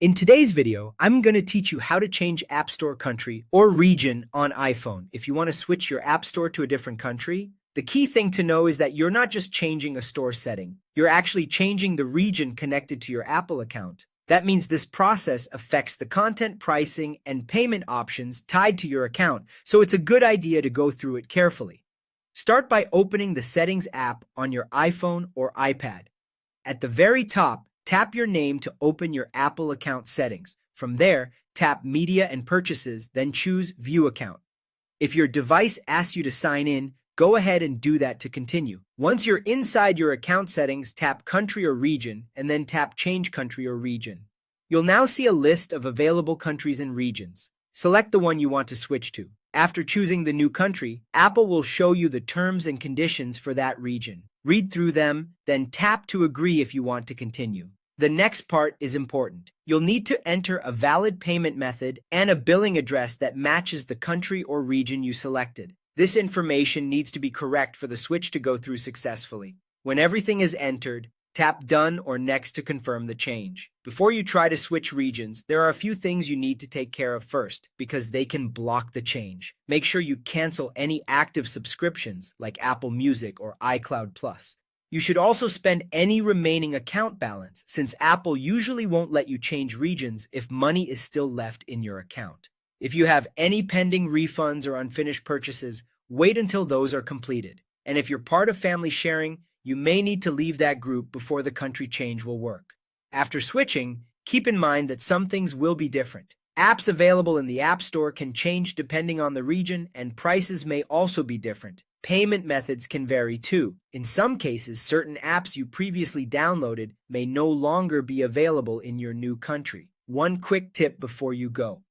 In today's video, I'm going to teach you how to change App Store country or region on iPhone. If you want to switch your App Store to a different country, the key thing to know is that you're not just changing a store setting, you're actually changing the region connected to your Apple account. That means this process affects the content, pricing, and payment options tied to your account, so it's a good idea to go through it carefully. Start by opening the Settings app on your iPhone or iPad. At the very top, tap your name to open your Apple account settings. From there, tap Media and Purchases, then choose View Account. If your device asks you to sign in, go ahead and do that to continue. Once you're inside your account settings, tap Country or Region, and then tap Change Country or Region. You'll now see a list of available countries and regions. Select the one you want to switch to. After choosing the new country, Apple will show you the terms and conditions for that region. Read through them, then tap to agree if you want to continue. The next part is important. You'll need to enter a valid payment method and a billing address that matches the country or region you selected. This information needs to be correct for the switch to go through successfully. When everything is entered, tap Done or Next to confirm the change. Before you try to switch regions, there are a few things you need to take care of first, because they can block the change. Make sure you cancel any active subscriptions like Apple Music or iCloud Plus. You should also spend any remaining account balance, since Apple usually won't let you change regions if money is still left in your account. If you have any pending refunds or unfinished purchases, wait until those are completed. And if you're part of family sharing, you may need to leave that group before the country change will work. After switching, keep in mind that some things will be different. Apps available in the App Store can change depending on the region, and prices may also be different. Payment methods can vary too. In some cases, certain apps you previously downloaded may no longer be available in your new country. One quick tip before you go.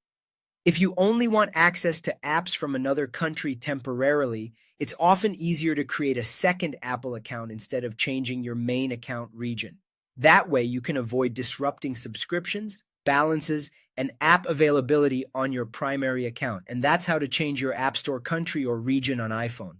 If you only want access to apps from another country temporarily, it's often easier to create a second Apple account instead of changing your main account region. That way, you can avoid disrupting subscriptions, balances, and app availability on your primary account. And that's how to change your App Store country or region on iPhone.